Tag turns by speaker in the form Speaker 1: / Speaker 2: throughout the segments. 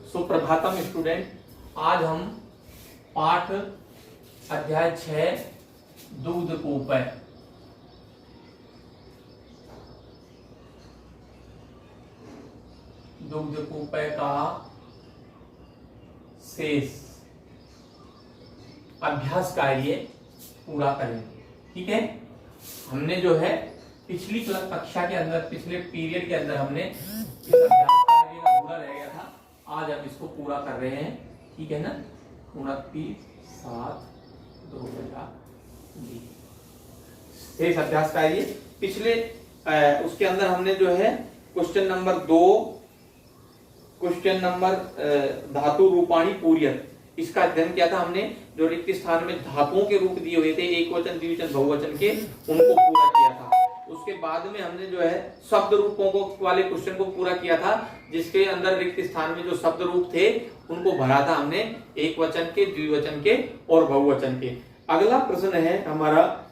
Speaker 1: Suprabhatam student. आज हम पाठ अध्याय 6 दूधकूपय का शेष अभ्यास कार्य पूरा करेंगे। ठीक है, हमने जो है पिछली कक्षा के अंदर, पिछले पीरियड के अंदर हमने इस अभ्यास कार्य का पूरा रह गया था। आज हम इसको पूरा कर रहे हैं। ठीक है ना, 29/7/2020 शेष अभ्यास कार्य। पिछले उसके अंदर हमने जो है क्वेश्चन नंबर 2, क्वेश्चन नंबर धातु रूपाणी पूर्यत, इसका अध्ययन किया था हमने। जो रिक्त स्थान में धातुओं के रूप दिए हुए थे, एक वचन, द्विवचन, बहुवचन के, उनको पूरा किया था। उसके बाद में हमने जो है शब्द रूपों को वाले क्वेश्चन को पूरा किया था, जिसके अंदर रिक्त स्थान में जो शब्द रूप थे उनको भरा था हमने, एक वचन के, द्विवचन के और बहुवचन के। अगला प्रश्न है हमारा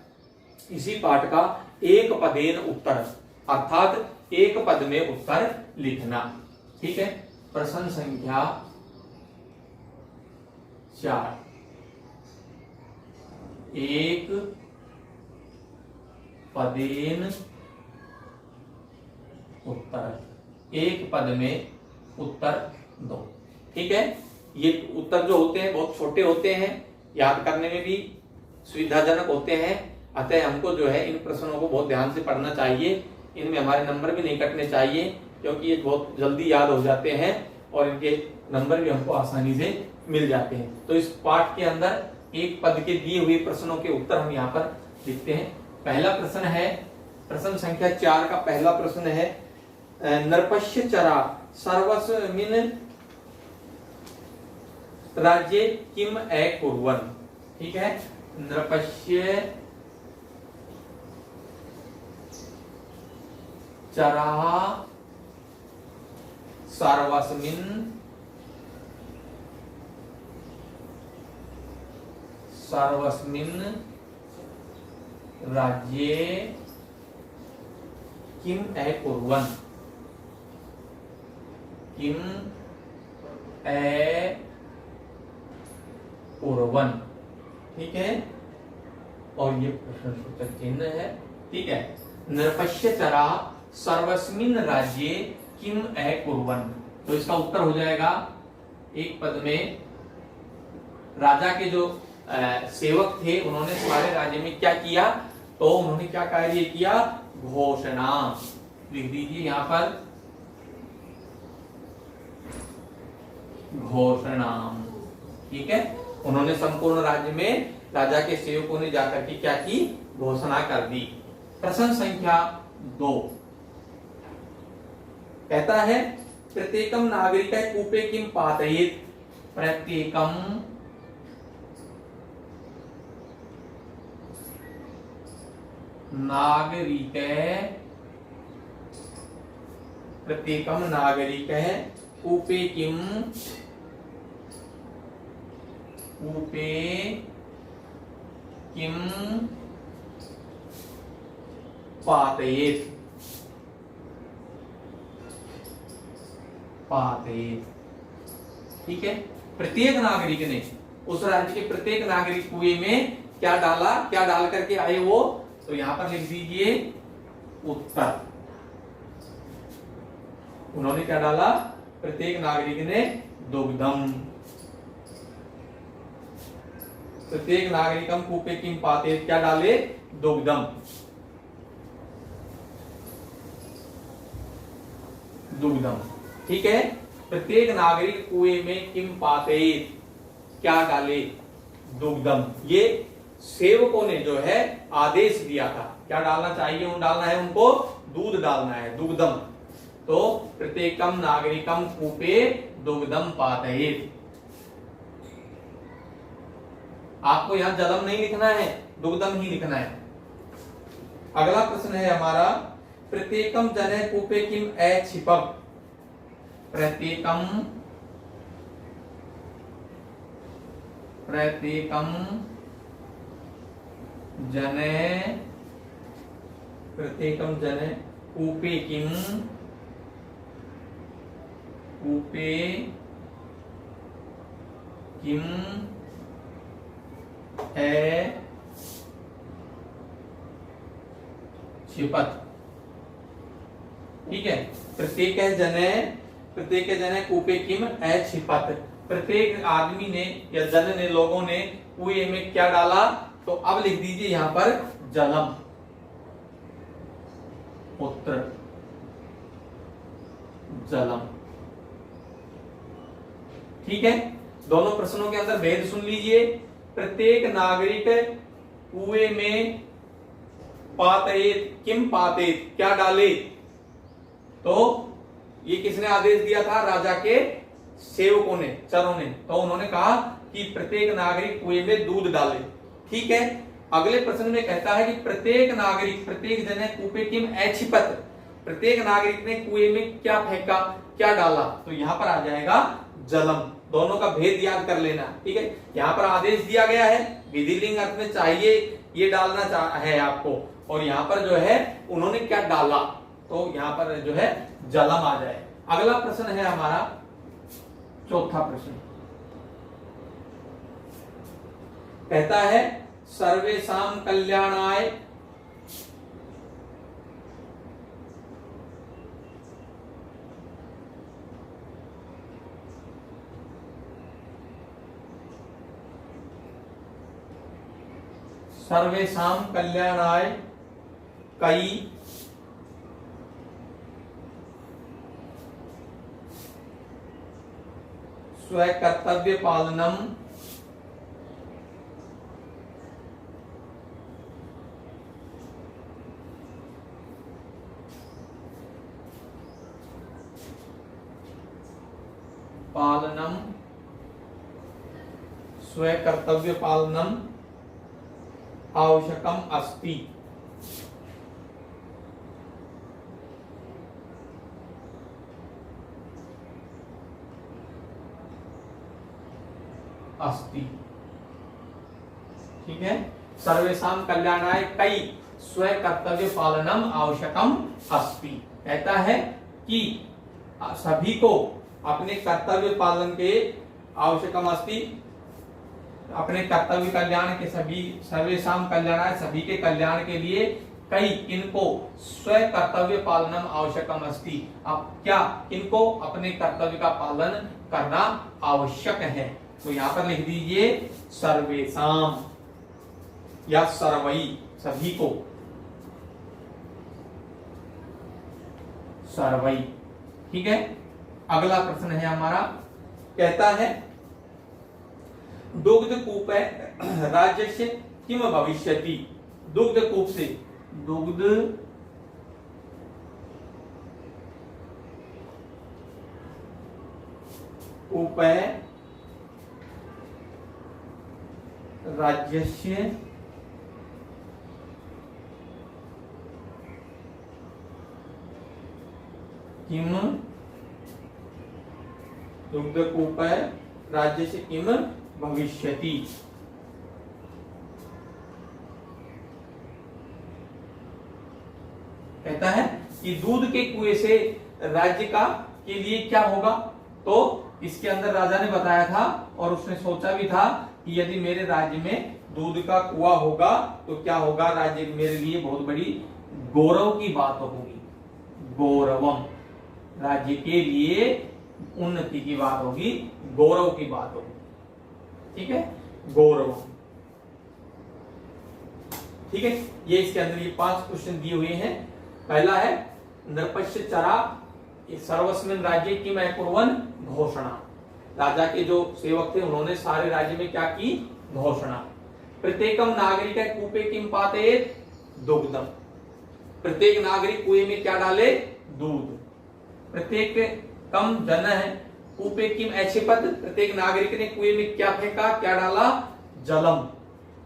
Speaker 1: इसी पाठ का, एक पदेन उत्तर, अर्थात एक पद में उत्तर लिखना। ठीक है, प्रश्न संख्या 4, एक पदेन उत्तर, एक पद में उत्तर दो। ठीक है, ये उत्तर जो होते हैं बहुत छोटे होते हैं, याद करने में भी सुविधाजनक होते हैं। अतः हमको जो है इन प्रश्नों को बहुत ध्यान से पढ़ना चाहिए। इनमें हमारे नंबर भी नहीं कटने चाहिए, क्योंकि ये बहुत जल्दी याद हो जाते हैं और इनके नंबर भी हमको आसानी से मिल जाते हैं। तो इस पाठ के अंदर एक पद के दिए हुए प्रश्नों के उत्तर हम यहाँ पर लिखते हैं। पहला प्रश्न है, प्रश्न संख्या 4 का पहला प्रश्न है, नृपस्य चरा सर्वस्मिन् राज्ये किम अकुर्वन्। ठीक है, नृपस्य चरा सर्वस्मिन् राज्ये किम अकुर्वन्, किम अकुर्वन्। ठीक है, और ये प्रश्नसूचक चिन्ह है। ठीक है, नृपस्य चरा सर्वस्मिन् राज्ये किम अकुर्वन्, तो इसका उत्तर हो जाएगा, एक पद में राजा के जो सेवक थे उन्होंने सारे राज्य में क्या किया, तो उन्होंने क्या कार्य किया, घोषणा। लिख दीजिए यहां पर, घोषणा। ठीक है, उन्होंने संपूर्ण राज्य में राजा के सेवकों ने जाकर के क्या की, घोषणा कर दी। प्रश्न संख्या 2 कहता है, प्रत्येकम नागरिक कूपे किम पातयेत, प्रत्येकम नागरिक, प्रत्येकम नागरिक कूपे किम, कूपे किम पातयेत, पातयेत। ठीक है, प्रत्येक नागरिक ने, उस राज्य के प्रत्येक नागरिक कुएं में क्या डाला, क्या डाल करके आए वो, तो यहां पर लिख दीजिए उत्तर। उन्होंने क्या डाला, प्रत्येक नागरिक ने दुग्धम, प्रत्येक नागरिकम कूपे किम पातयेत, क्या डाले, दुग्धम, दुग्धम। ठीक है, प्रत्येक नागरिक कुएं में किम पातयेत, क्या डाले, दुग्धम। ये सेवकों ने जो है आदेश दिया था, क्या डालना चाहिए, उन डालना है, उनको दूध डालना है, दुग्धम। तो प्रत्येकम नागरिकम कूपे दुग्धम पातयेत। आपको यहां जलम नहीं लिखना है, दुग्धम ही लिखना है। अगला प्रश्न है हमारा, प्रत्येकम जने कूपे किम अक्षिपम्, प्रत्येकम, प्रत्येकम जने, प्रत्येकम जने कूपे किम, कूपे किम ए क्षिपत। ठीक है, प्रत्येक जने कूपे किम ए क्षिपत। प्रत्येक आदमी ने या जन ने, लोगों ने कुएं में क्या डाला, तो अब लिख दीजिए यहां पर जलम, पुत्र, जलम। ठीक है, दोनों प्रश्नों के अंदर भेद सुन लीजिए। प्रत्येक नागरिक कुएं में पातेत, किम पातेत, क्या डाले, तो ये किसने आदेश दिया था, राजा के सेवकों ने, चरों ने। तो उन्होंने कहा कि प्रत्येक नागरिक कुएं में दूध डाले। ठीक है, अगले प्रश्न में कहता है कि प्रत्येक नागरिक, प्रत्येक जने कूपे किम क्षिपत, प्रत्येक नागरिक ने कुएं में क्या फेंका, क्या डाला, तो यहां पर आ जाएगा जलम। दोनों का भेद याद कर लेना। ठीक है, यहां पर आदेश दिया गया है, विधिलिंग अर्थ में चाहिए ये डालना है आपको, और यहां पर जो है उन्होंने क्या डाला, तो यहां पर जो है जलम आ जाए। अगला प्रश्न है हमारा चौथा प्रश्न, कहता है सर्वेषां कल्याणाय कई स्वकर्तव्य पालनम स्वकर्तव्य पालनम आवश्यकम अस्ति। ठीक है, सर्वेषां कल्याणाय कई स्व कर्तव्य पालनम आवश्यकम अस्ति, कहता है कि सभी को अपने कर्तव्य पालन के आवश्यकम अस्ति, अपने कर्तव्य कल्याण के, सभी सर्वेषां कल्याणाय सभी के कल्याण के लिए, कई इनको स्व कर्तव्य पालनम आवश्यकम अस्ति, अब क्या इनको अपने कर्तव्य का पालन करना आवश्यक है। तो यहां पर लिख दीजिए सर्वेषां या सर्वई, सभी को, सर्वई। ठीक है, अगला प्रश्न है हमारा, कहता है दुग्धकूप राज्यस्य किम भविष्यति। दुग्धकूप से, दुग्ध कूप राज्यस्य किम, दुग्धकूप राज्यस्य किम भविष्यति। कहता है कि दूध के कुएं से राज्य का के लिए क्या होगा, तो इसके अंदर राजा ने बताया था और उसने सोचा भी था कि यदि मेरे राज्य में दूध का कुआं होगा तो क्या होगा, राज्य मेरे लिए बहुत बड़ी गौरव की बात होगी, गौरवम, राज्य के लिए उन्नति की बात होगी, गौरव की बात होगी। ठीक है, गौरव। ठीक है, ये इसके अंदर ये 5 क्वेश्चन दिए हुए हैं। पहला है नृपस्य चरा सर्वस्मिन् राज्ये किम अकुर्वन् घोषणा, राजा के जो सेवक थे उन्होंने सारे राज्य में क्या की, घोषणा। प्रत्येकम नागरिक कूपे किम पातेत दुग्धम, प्रत्येक नागरिक कुएं में क्या डाले, दूध। प्रत्येक कम जन है कूपे किम क्षिपत, प्रत्येक नागरिक ने कुएं में क्या फेंका, क्या डाला, जलम,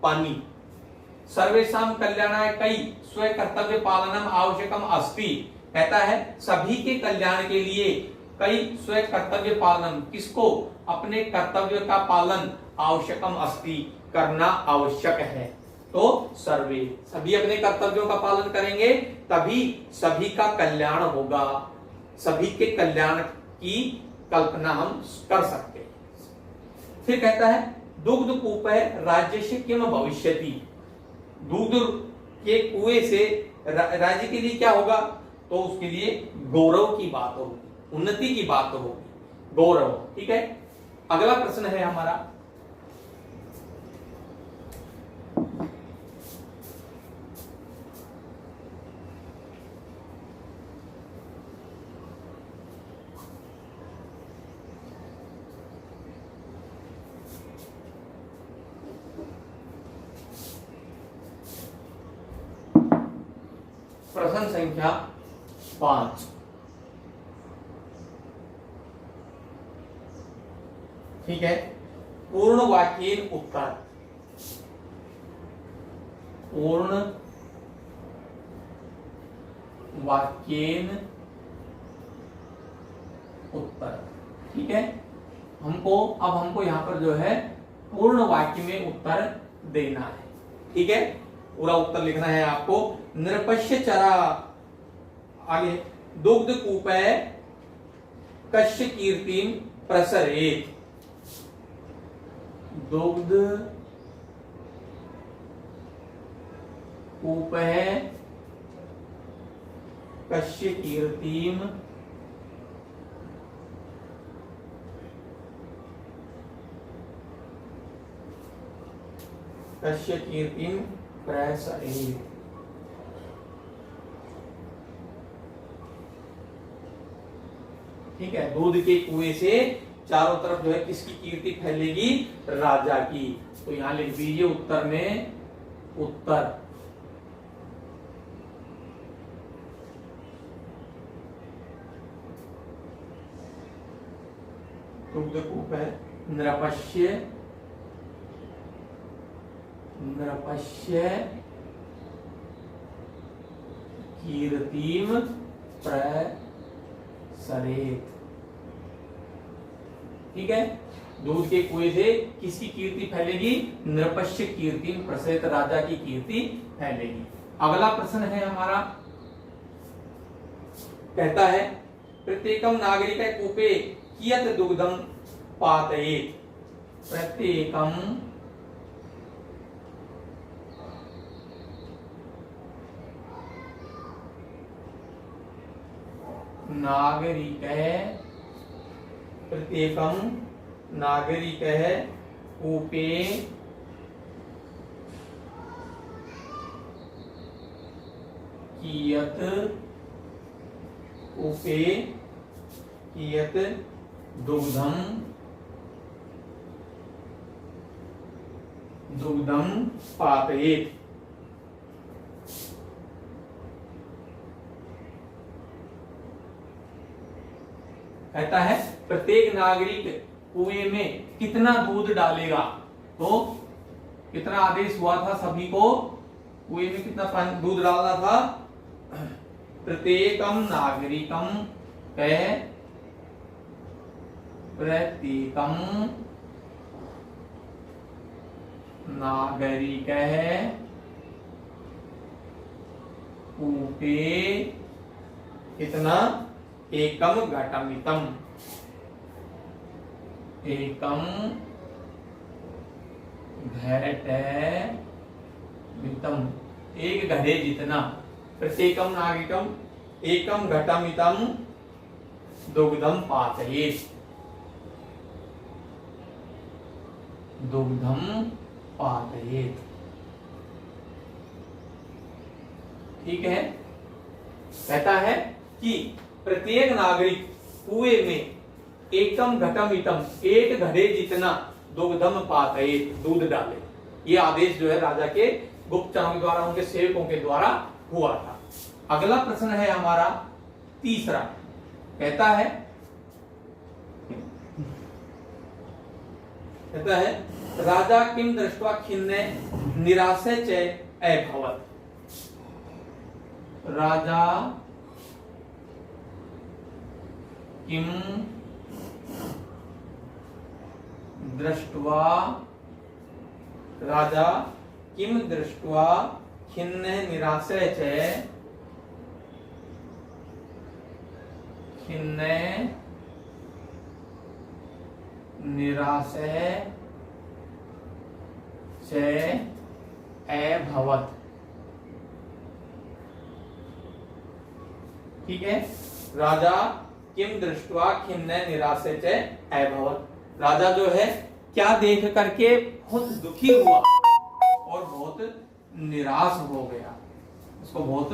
Speaker 1: पानी। सर्वेषां कल्याणाय कई स्व कर्तव्य पालनम आवश्यकम अस्ति, कहता है सभी के कल्याण के लिए कई स्व कर्तव्य पालन, किसको, अपने कर्तव्य का पालन, आवश्यकम अस्ति, करना आवश्यक है। तो सर्वे, सभी अपने कर्तव्यों का पालन करेंगे तभी सभी का कल्याण होगा, सभी के कल्याण की कल्पना हम कर सकते हैं। फिर कहता है दुग्ध कूपे राज्यस्य किम भविष्यति, दूध के कुएं से राज्य के लिए क्या होगा, तो उसके लिए गौरव की बात होगी, उन्नति की बात होगी, गौरव। ठीक है, अगला प्रश्न है हमारा, प्रश्न संख्या 5। ठीक है, पूर्ण वाक्यहीन उत्तर, पूर्ण वाक्यहीन उत्तर। ठीक है, अब हमको यहां पर जो है पूर्ण वाक्य में उत्तर देना है। ठीक है, पूरा उत्तर लिखना है आपको। नृपश्य चरा, आगे दुग्ध कूपे कश्य कीर्तिम प्रसरेत, दुग्ध कूपे कश्य कीर्तिम कश्य कीर्तिम प्रसरेत। ठीक है, दूध के कुएं से चारों तरफ जो है किसकी कीर्ति फैलेगी, राजा की। तो यहां लिख दीजिए उत्तर में, उत्तर दुग्ध कूपे नृपश्य कीर्तिम प्रसरेत। ठीक है, दूध के कुएं से किसकी कीर्ति फैलेगी, नृपश्य कीर्तिम प्रसरेत, राजा की कीर्ति फैलेगी। अगला प्रश्न है हमारा, कहता है प्रत्येकम नागरिक कूपे कियत दुग्धम पातयेत, प्रत्येकम नागरिक, प्रत्येकम नागरिक कूपे कियत दुग्धम पातयेत। कहता है प्रत्येक नागरिक कुएं में कितना दूध डालेगा, तो कितना आदेश हुआ था सभी को, कुएं में कितना दूध डालना था, प्रत्येकम नागरिकम प्रत्येकम नागरिक कूपे कितना, एकम घटमितम, एकम घटमितम, एक घड़े जितना, प्रत्येकम नागरिकम एकम घटमितम दुग्धम पातयेत, दुग्धम पातयेत। ठीक है, कहता है कि प्रत्येक नागरिक कुएं में एकम घटमितम, एक घड़े जितना दुग्धम पातयेत, दूध डाले। ये आदेश जो है राजा के गुप्तचरों के द्वारा, उनके सेवकों के द्वारा हुआ था। अगला प्रश्न है हमारा तीसरा, कहता है राजा किम दृष्ट्वा खिन्ने निराशे च अभवत्, राजा किम दृष्ट्वा, राजा किम दृष्ट्वा खिन्ने निराशे च, खिन्ने निराशे च अभवत्। ठीक है, राजा किम दृष्ट्वा खिन्न निराशे च अभवत्। राजा जो है क्या देख करके बहुत दुखी हुआ और बहुत निराश हो गया, उसको बहुत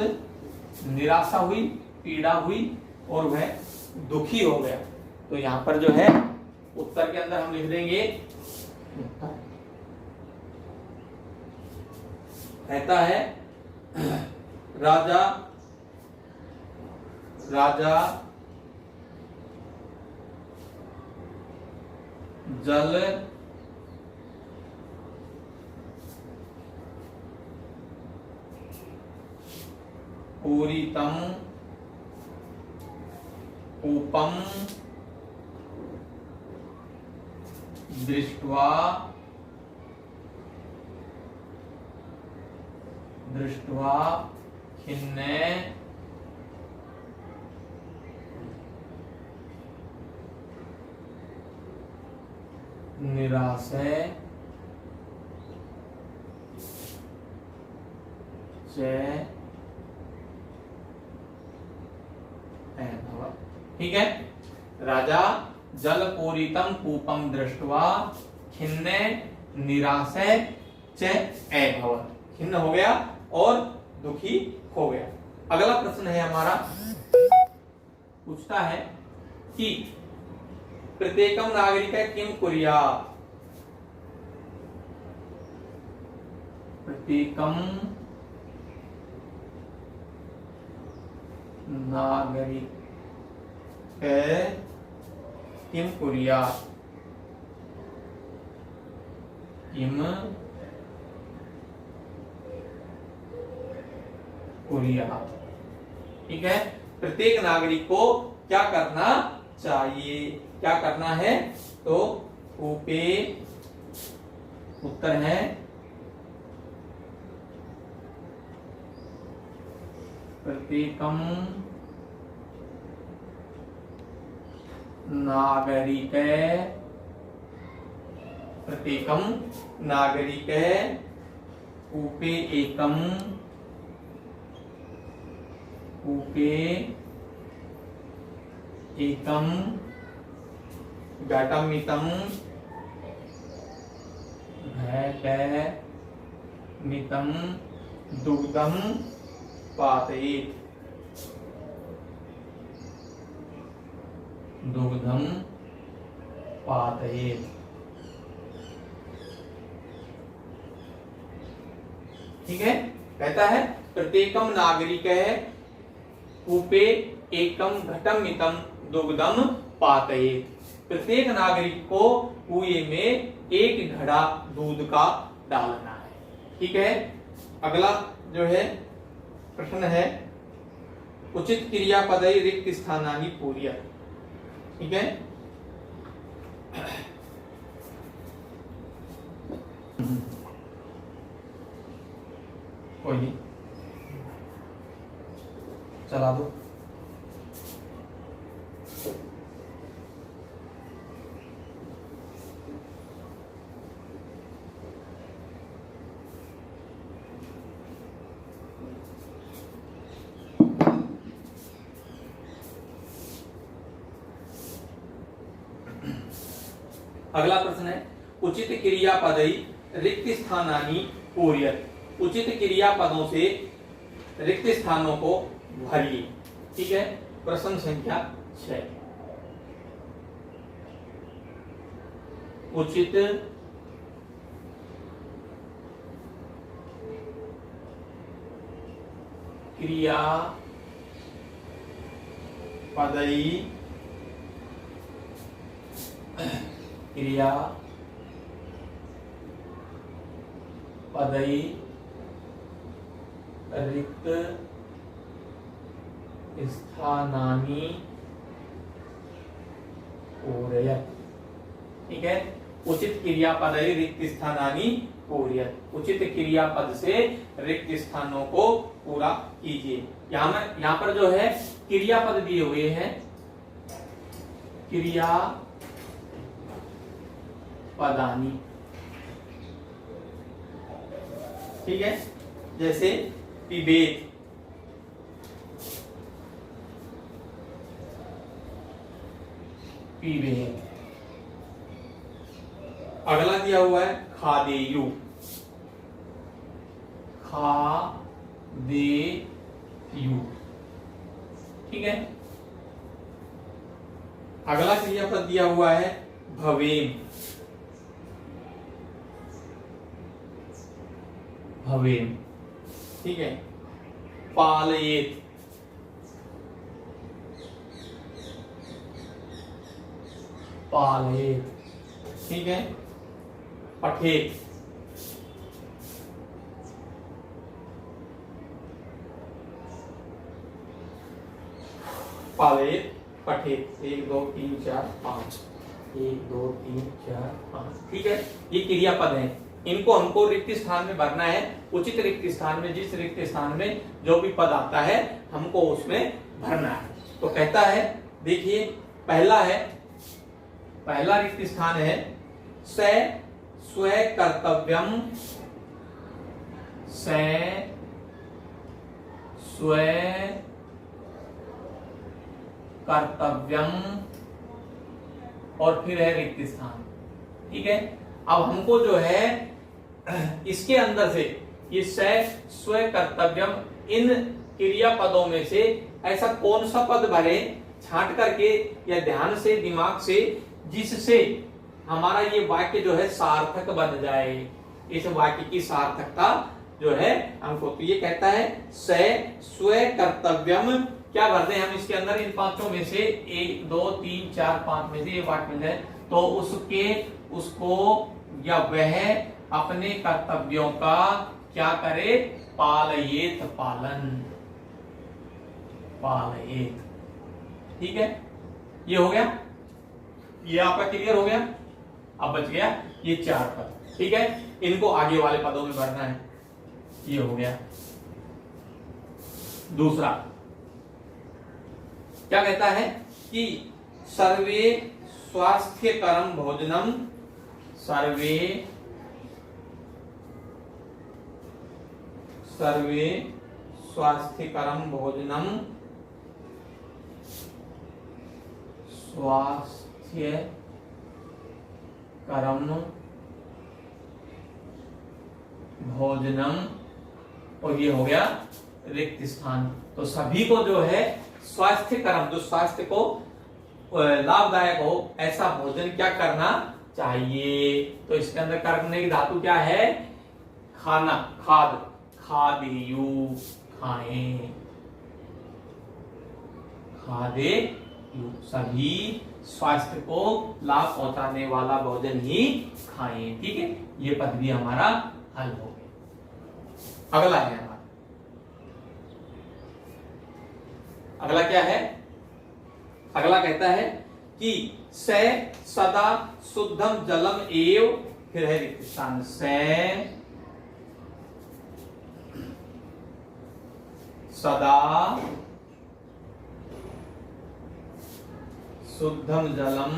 Speaker 1: निराशा हुई, पीड़ा हुई और वह दुखी हो गया। तो यहां पर जो है उत्तर के अंदर हम लिख देंगे, कहता है राजा जल पूरितम कूपम दृष्ट्वा खिन्न निराशे च अभवत्। ठीक है, राजा जल पूरितम कूपम दृष्ट्वा खिन्न निराशे च अभवत्। खिन्न हो गया और दुखी हो गया। अगला प्रश्न है हमारा, पूछता है कि प्रत्येकम नागरिक किम कुर्यात्। प्रत्येकम नागरिक किम कुर्यात्। किम कुर्यात्। ठीक है, प्रत्येक नागरिक को क्या करना चाहिए, क्या करना है? तो कूपे उत्तर है प्रत्येकम नागरिक कूपे एकम घटमितम दुग्धम पातयेत्। ठीक है, कहता है प्रत्येकम नागरिक कूपे एकम घटमितम दुग्धम पातयेत्। प्रत्येक नागरिक को कुएं में एक घड़ा दूध का डालना है। ठीक है, अगला जो है प्रश्न है, उचित क्रियापदई रिक्त स्थानानि पूर्यत्। ठीक है, कोई नहीं, चला दो। अगला प्रश्न है, उचित क्रियापदई रिक्त स्थानानि पूर्यत्। उचित क्रियापदों से रिक्त स्थानों को भरिए। ठीक है, प्रश्न संख्या 6। उचित क्रियापदई रिक्त स्थानानि पूरयत्। ठीक है, उचित क्रियापदई रिक्त स्थानानि पूरयत्। उचित क्रियापद से रिक्त स्थानों को पूरा कीजिए। यहाँ पर जो है क्रियापद दिए हुए हैं, क्रियापदानि। ठीक है, जैसे पिबेत, पिबेत। अगला दिया हुआ है खादेयु, खादेयु, ठीक है। अगला क्रियापद दिया हुआ है भवेम, भवेम, ठीक है। पालयेत, पालयेत, ठीक है। पठेत, पालयेत, पठेत। 1 2 3 4 5, 1 2 3 4 5, ठीक है। ये क्रियापद हैं, इनको हमको रिक्त स्थान में भरना है। उचित रिक्त स्थान में, जिस रिक्त स्थान में जो भी पद आता है हमको उसमें भरना है। तो कहता है, देखिए पहला है, पहला रिक्त स्थान है स स्व कर्तव्यम, स स्व कर्तव्यम, और फिर है रिक्त स्थान, ठीक है। अब हमको जो है इसके अंदर से ये स स्व कर्तव्यम, इन क्रियापदों में से ऐसा कौन सा पद भरे छांट करके या ध्यान से, दिमाग से, जिससे हमारा ये वाक्य जो है सार्थक बन जाए। इस वाक्य की सार्थकता जो है हमको, तो ये कहता है स स्व कर्तव्यम, क्या भर दें हम इसके अंदर, इन पांचों में से 1 2 3 4 5 में से ये वाक्य मिल जाए, तो उसके, उसको या वह अपने कर्तव्यों का क्या करे, पालयेत, पालन, पालयेत, ठीक है। ये हो गया, ये आपका क्लियर हो गया। अब बच गया ये 4 पद, ठीक है। इनको आगे वाले पदों में भरना है। ये हो गया। दूसरा क्या कहता है कि सर्वे स्वास्थ्यकरम भोजनम, सर्वे सर्वे स्वास्थ्यकरम भोजनम, स्वास्थ्यकरम भोजनम, और ये हो गया रिक्त स्थान। तो सभी को जो है स्वास्थ्यकरम, जो स्वास्थ्य को लाभदायक हो ऐसा भोजन क्या करना चाहिए। तो इसके अंदर करने की धातु क्या है, खाना, खाद, खादेयु, खाएं, खादेयु, सभी स्वास्थ्य को लाभ पहुंचाने वाला भोजन ही खाएं, ठीक है। ये पद भी हमारा हल हो गया। अगला है हमारा, अगला क्या है, अगला कहता है कि स सदा शुद्धम जलम एव, फिर है रिक्त स्थान, स सदा शुद्धम जलम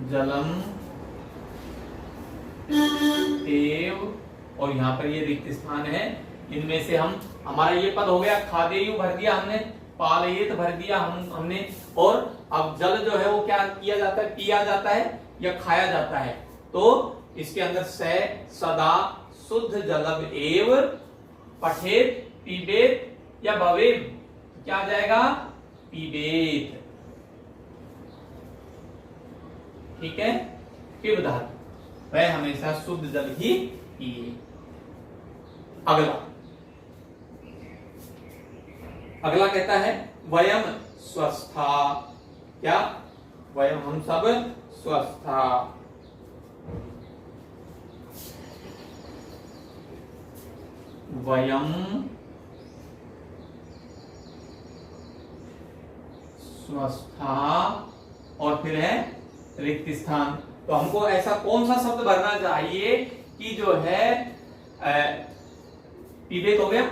Speaker 1: जलम एव, और यहां पर ये रिक्त स्थान है। इनमें से हम, हमारा ये पद हो गया, खादेयु भर दिया हमने, पालयेत भर दिया हमने, और अब जल जो है वो क्या किया जाता है, पिया जाता है या खाया जाता है। तो इसके अंदर स सदा शुद्ध जलम एव, पठेत, पीबेत या भवेम, क्या आ जाएगा, पीबेत, ठीक है। पिब धातु, वह हमेशा शुद्ध जल ही पिए। अगला, अगला कहता है वयम स्वस्था, क्या, वयम हम सब स्वस्था, वयम स्वस्था, और फिर है रिक्त स्थान। तो हमको ऐसा कौन सा शब्द भरना चाहिए कि जो है पीबेत हो गया,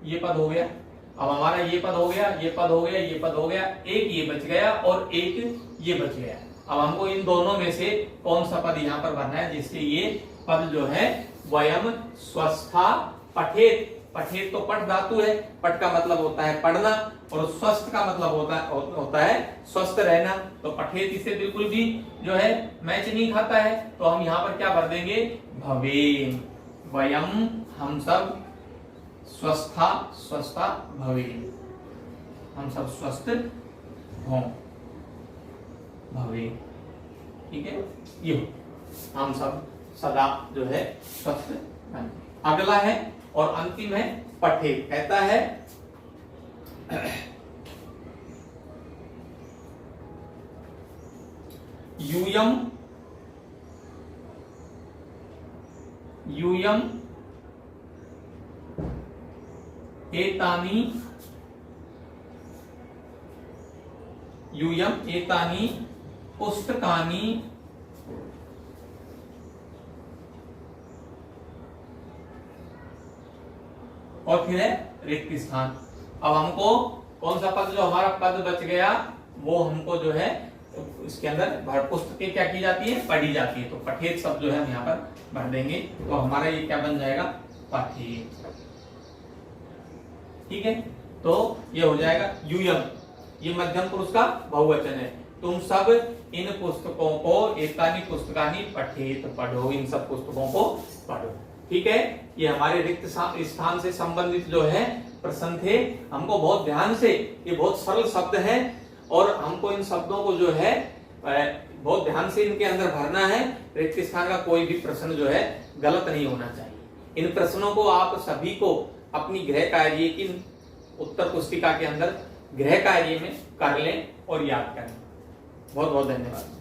Speaker 1: ये पद हो गया, अब हमारा ये पद हो गया, ये पद हो गया, ये पद हो गया, एक ये बच गया और एक ये बच गया। अब हमको इन दोनों में से कौन सा पद यहाँ पर भरना है, जिससे ये पद जो है वयम स्वस्था पठेत। पठेत तो पठ धातु है, पठ का मतलब होता है पढ़ना, और स्वस्थ का मतलब होता है स्वस्थ रहना। तो पठेत इसे बिल्कुल भी जो है मैच नहीं खाता है, तो हम यहाँ पर क्या भर देंगे, भवेम। वयम हम सब स्वस्था भवेम, हम सब स्वस्थ हों भवेम। ठीक है, ये हम सब सदा जो है स्वस्थ बने। अगला है और अंतिम है पठे, कहता है यूयम एतानि पुस्तकानि और फिर है रिक्त स्थान। अब हमको कौन सा पद, जो हमारा पद बच गया वो हमको जो है इसके अंदर पुस्तकें क्या की जाती है, पढ़ी जाती है। तो पठेत शब्द जो है हम यहाँ पर भर देंगे, तो हमारा ये क्या बन जाएगा, पठेत। ठीक है, तो ये हो जाएगा यूयम, ये मध्यम पुरुष का बहुवचन है। तुम सब इन पुस्तकों को, एतानि पुस्तकानि पठेत, पढ़ो, इन सब पुस्तकों को पढ़ो। ठीक है, ये हमारे रिक्त स्थान से संबंधित जो है प्रश्न थे। हमको बहुत ध्यान से, ये बहुत सरल शब्द है और हमको इन शब्दों को जो है बहुत ध्यान से इनके अंदर भरना है। रिक्त स्थान का कोई भी प्रश्न जो है गलत नहीं होना चाहिए। इन प्रश्नों को आप सभी को अपनी गृह कार्य की उत्तर पुस्तिका के अंदर गृह कार्य में कर लें और याद करें। बहुत बहुत धन्यवाद।